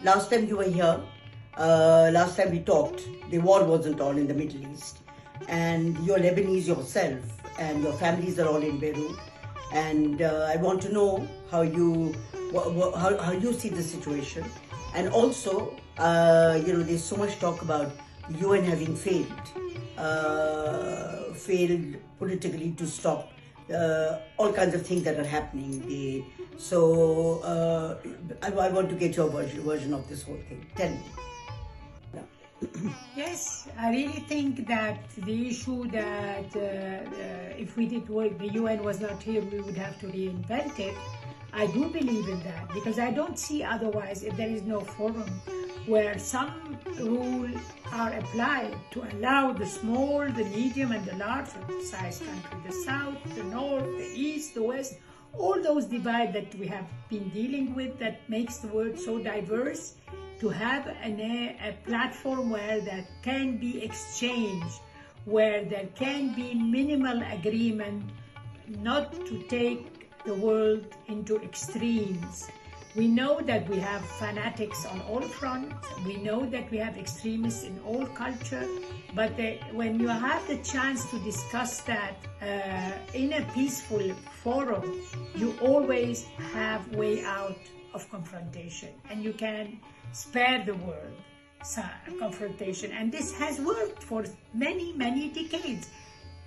last time you were here, last time we talked, the war wasn't on in the Middle East. And you're Lebanese yourself, and your families are all in Beirut. And I want to know how you see the situation. And also, there's so much talk about the UN having failed politically to stop all kinds of things that are happening. I want to get your version of this whole thing. Tell me. Yes, I really think that the issue that if we did work, the UN was not here, we would have to reinvent it. I do believe in that because I don't see otherwise if there is no forum where some rules are applied to allow the small, the medium and the large size country, the south, the north, the east, the west, all those divides that we have been dealing with that makes the world so diverse, to have a platform where there can be exchange, where there can be minimal agreement, not to take the world into extremes. We know that we have fanatics on all fronts. We know that we have extremists in all culture. But when you have the chance to discuss that in a peaceful forum, you always have way out of confrontation, and you can spare the world confrontation. And this has worked for many, many decades.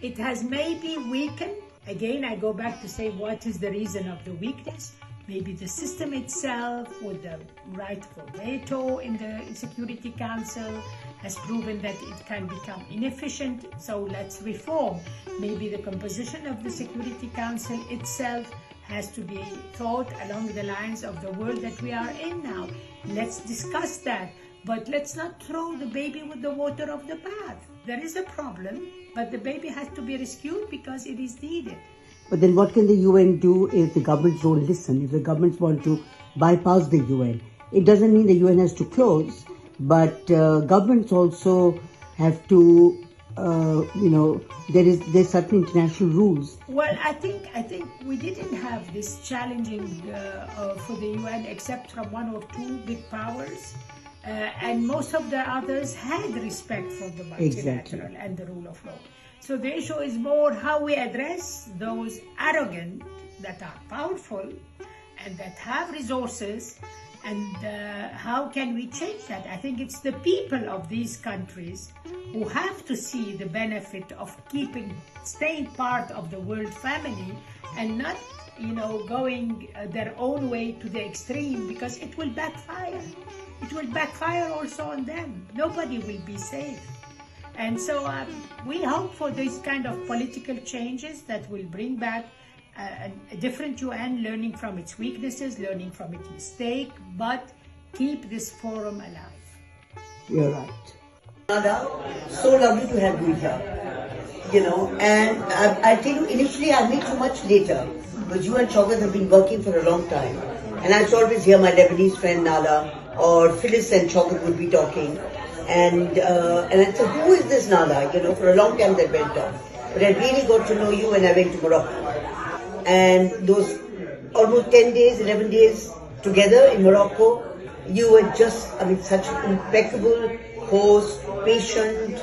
It has maybe weakened. Again, I go back to say, what is the reason of the weakness? Maybe the system itself, with the right for veto in the Security Council, has proven that it can become inefficient, so let's reform. Maybe the composition of the Security Council itself has to be thought along the lines of the world that we are in now. Let's discuss that, but let's not throw the baby with the water of the bath. There is a problem, but the baby has to be rescued because it is needed. But then what can the UN do if the governments don't listen, if the governments want to bypass the UN? It doesn't mean the UN has to close, but governments also have to, there's certain international rules. Well, I think we didn't have this challenging for the UN except from one or two big powers. And most of the others had respect for the multilateral and the rule of law. So the issue is more how we address those arrogant that are powerful and that have resources, and how can we change that? I think it's the people of these countries who have to see the benefit of staying part of the world family and not, going their own way to the extreme, because it will backfire. It will backfire also on them. Nobody will be safe. And so we hope for these kind of political changes that will bring back a different UN, learning from its weaknesses, learning from its mistake, but keep this forum alive. You're right. Nahla, so lovely to have you here. And I think initially I met you much later, because you and Shaukat have been working for a long time. And I used to always hear my Lebanese friend Nahla or Phyllis and Shaukat would be talking. And I said, who is this Nahla? For a long time that went on. But I really got to know you when I went to Morocco. And those almost 10 days, 11 days together in Morocco, you were just, such an impeccable host, patient,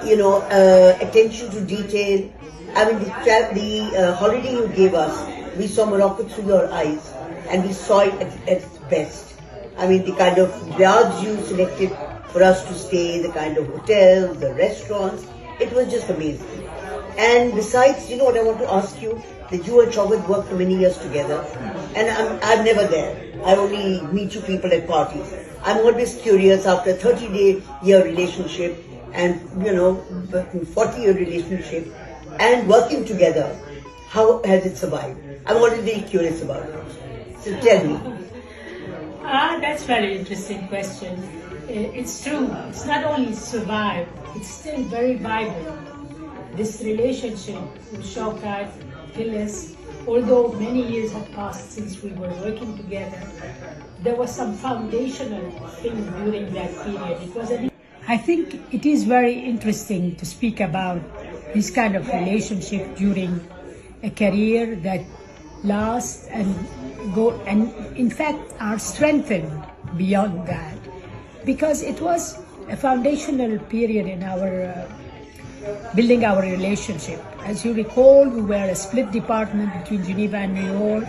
attention to detail. The holiday you gave us, we saw Morocco through your eyes, and we saw it at its best. The kind of yards you selected for us to stay, the kind of hotels, the restaurants, it was just amazing. And besides, what I want to ask you, that you and Shaukat worked for many years together, and I'm never there. I only meet you people at parties. I'm always curious, after a 30-year relationship and 40-year relationship and working together, how has it survived? I'm always very curious about it. So tell me. That's a very interesting question. It's true. It's not only survived, it's still very vibrant. This relationship with Shaukat, Phyllis, although many years have passed since we were working together, there was some foundational thing during that period. I think it is very interesting to speak about this kind of relationship during a career that lasts and in fact are strengthened beyond that, because it was a foundational period in our building our relationship. As you recall, we were a split department between Geneva and New York,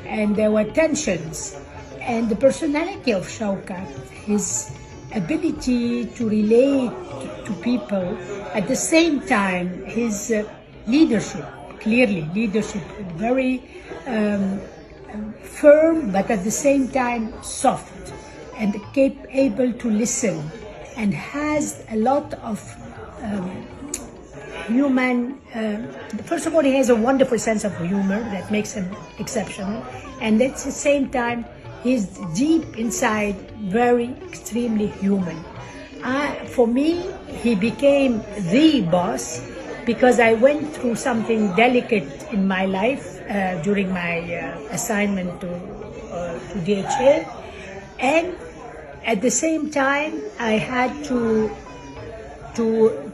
and there were tensions. And the personality of Shaukat, his ability to relate to people, at the same time, his leadership, clearly leadership, very firm, but at the same time soft, and able to listen, and has a lot of human, first of all, he has a wonderful sense of humor that makes him exceptional, and at the same time, he's deep inside very extremely human. For me, he became the boss because I went through something delicate in my life during my assignment to DHA, and at the same time, I had to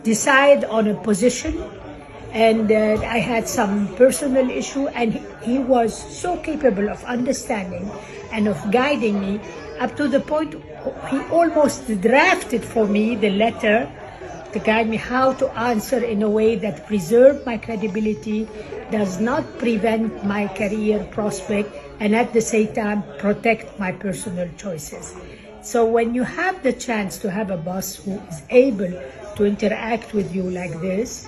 decide on a position, and I had some personal issue, and he was so capable of understanding and of guiding me up to the point he almost drafted for me the letter to guide me how to answer in a way that preserved my credibility, does not prevent my career prospect, and at the same time protect my personal choices. So when you have the chance to have a boss who is able to interact with you like this,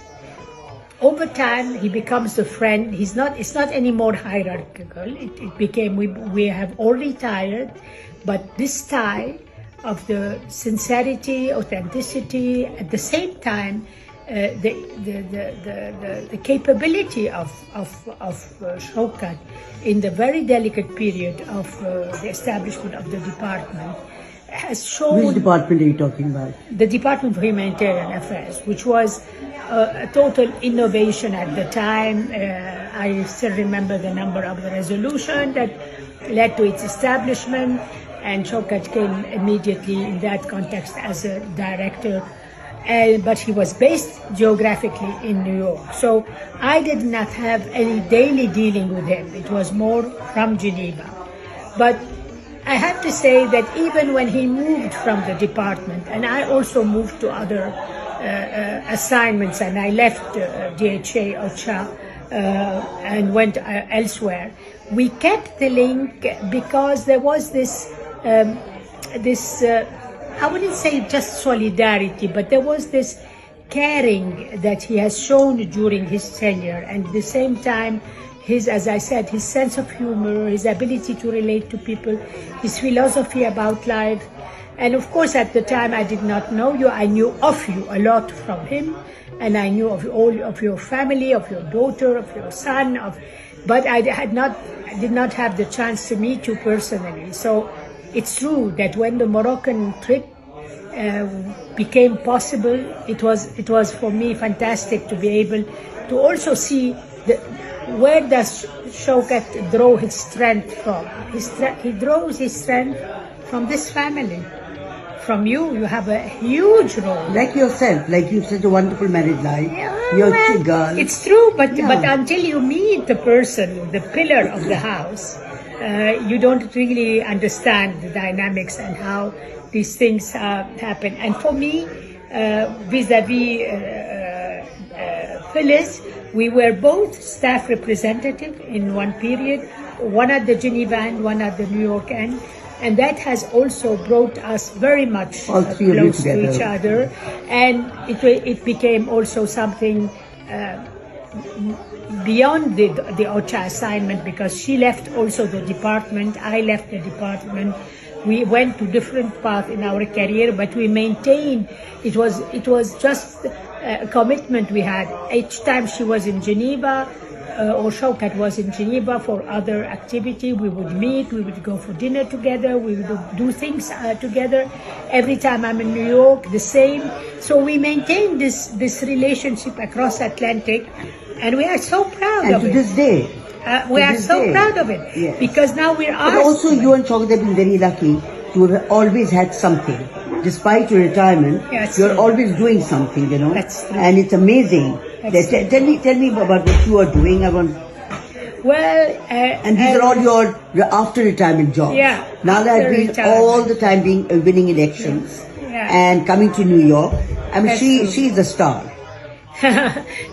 over time he becomes a friend. It's not anymore hierarchical. It became, we have all retired, but this tie of the sincerity, authenticity, at the same time the capability of Shaukat in the very delicate period of the establishment of the department has shown. Which department are you talking about? The Department for Humanitarian Affairs, which was a total innovation at the time. I still remember the number of the resolution that led to its establishment, and Shaukat came immediately in that context as a director, but he was based geographically in New York. So I did not have any daily dealing with him. It was more from Geneva. But I have to say that even when he moved from the department, and I also moved to other assignments, and I left DHA, OCHA, and went elsewhere, we kept the link because there was this, I wouldn't say just solidarity, but there was this caring that he has shown during his tenure, and at the same time, as I said, his sense of humor, his ability to relate to people, his philosophy about life. And of course, at the time, I did not know you. I knew of you a lot from him, and I knew of all of your family, of your daughter, of your son, but I did not have the chance to meet you personally. So it's true that when the Moroccan trip became possible, it was for me fantastic to be able to also see where does Shaukat draw his strength from. He draws his strength from this family. From you have a huge role. Like yourself, like you've such a wonderful married life. You're a girl. It's true, but until you meet the person, the pillar of the house, you don't really understand the dynamics and how these things happen. And for me, vis-a-vis Phyllis, we were both staff representative in one period, one at the Geneva end, one at the New York end, and that has also brought us very much close to each other, and it became also something beyond the OCHA assignment, because she left also the department, I left the department. We went to different paths in our career, but we maintained, it was just a commitment we had. Each time she was in Geneva, or Shaukat was in Geneva for other activity, we would meet, we would go for dinner together, we would do things together. Every time I'm in New York, the same. So we maintained this relationship across Atlantic, and we are so proud of it. And to this day. We are so proud of it, yes. Because now we're asked. But also you and Shaukat have been very lucky to have always had something. Despite your retirement, you're always doing something, That's true. And it's amazing. Tell me about what you are doing. Well, And these are all your after retirement jobs. Yeah, Nahla after had been retirement. all the time winning elections Yeah. and coming to New York. I mean, That's true. she's a star.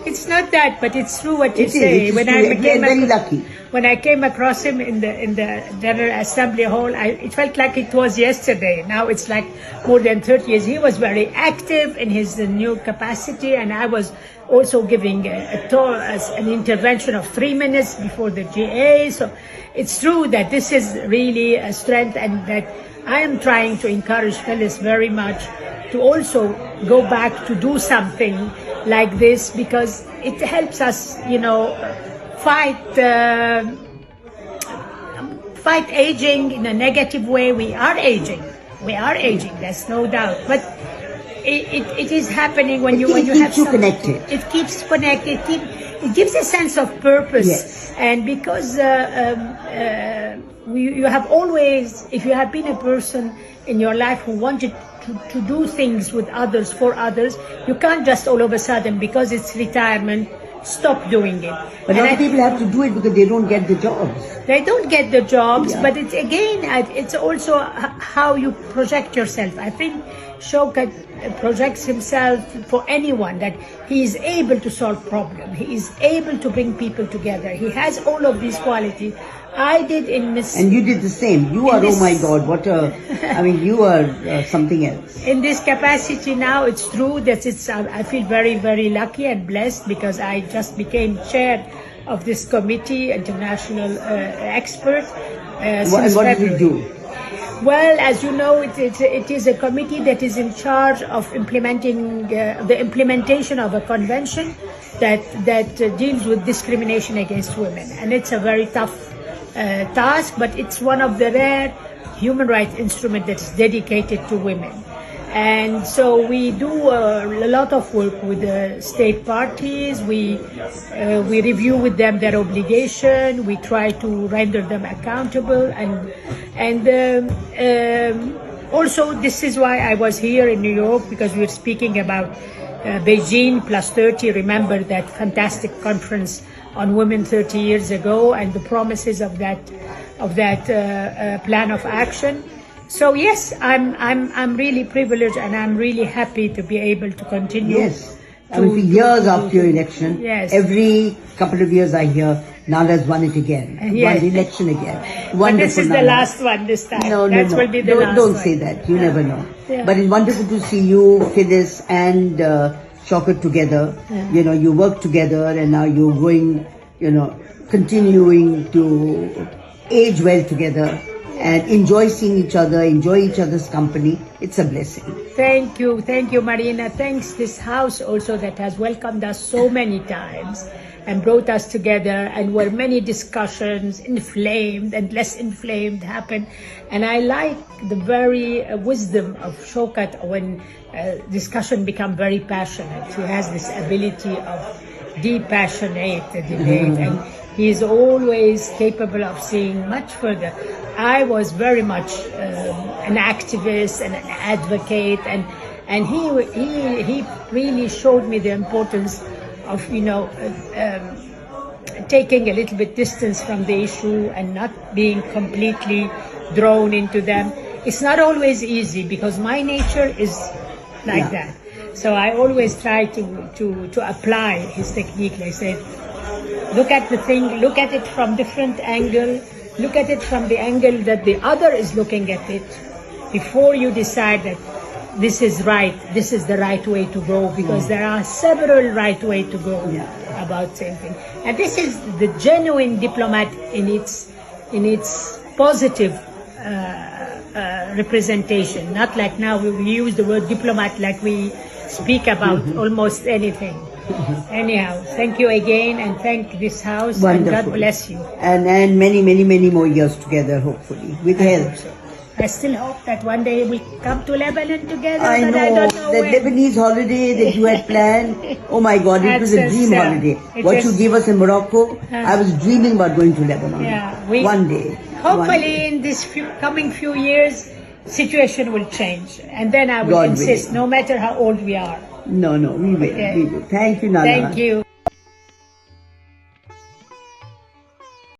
It's not that, but it's true what you It is. say. It is true. We are very lucky. When I came across him in the General Assembly Hall, it felt like it was yesterday. Now it's like more than 30 years. He was very active in his new capacity, and I was also giving a talk as an intervention of 3 minutes before the GA. So it's true that this is really a strength, and that I am trying to encourage Phyllis very much to also go back to do something like this, because it helps us, fight aging in a negative way. We are aging. There's no doubt. But it is happening when you have keeps you something. connected. It keeps connected. It gives a sense of purpose. Yes. And because you have always, if you have been a person in your life who wanted to do things with others, for others, you can't just all of a sudden, because it's retirement, stop doing it. But a lot of people have to do it because they don't get the jobs. They don't get the jobs, Yeah. but it's also how you project yourself. I think Shaukat projects himself for anyone, that he is able to solve problems. He is able to bring people together. He has all of these qualities. I did in Miss... And you did the same. You are, oh my God, you are something else. In this capacity now, it's true that I feel very, very lucky and blessed, because I just became chair of this committee, international expert. And what did you do? Well, as you know, it is a committee that is in charge of implementing the implementation of a convention that deals with discrimination against women, and it's a very tough task, but it's one of the rare human rights instruments that is dedicated to women. And so we do a lot of work with the state parties. We review with them their obligation. We try to render them accountable, and also this is why I was here in New York, because we were speaking about Beijing Plus 30. Remember that fantastic conference on women 30 years ago, and the promises of that plan of action. So yes, I'm really privileged, and I'm really happy to be able to continue. Yes. I mean, for years after your election, yes, every couple of years I hear Nahla's won it again, yes, won the election again. Wonderful. But this is Nahla. the last one this time. No. Will be the last don't one. say that. You never know. Yeah. But it's wonderful to see you, Phyllis, and Shaukat together. Yeah. You work together, and now you're going, continuing to age well together and enjoy seeing each other, enjoy each other's company. It's a blessing. Thank you, Marina. Thanks this house also that has welcomed us so many times and brought us together, and where many discussions, inflamed and less inflamed, happen. And I like the very wisdom of Shaukat when discussion become very passionate. He has this ability of depassionate debate, and he is always capable of seeing much further. I was very much an activist and an advocate, and he really showed me the importance of taking a little bit distance from the issue and not being completely drawn into them. It's not always easy, because my nature is like that. So I always try to apply his technique. Like I said, look at the thing, look at it from different angle, look at it from the angle that the other is looking at it, before you decide that this is right, this is the right way to go, because there are several right ways to go about same thing. And this is the genuine diplomat in its positive representation, not like now we use the word diplomat like we speak about almost anything. Anyhow, thank you again, and thank this house. Wonderful. And God bless you. And many more years together, hopefully, with help. I still hope that one day we'll come to Lebanon together. I but know, I don't know the when. Lebanese holiday that you had planned. Oh my God, it was a dream holiday. What you gave us in Morocco, I was dreaming about going to Lebanon. One day. Hopefully in this coming few years, situation will change. And then I will insist, no matter how old we are. No, we will. Okay. We will. Thank you, Nahla. Thank you.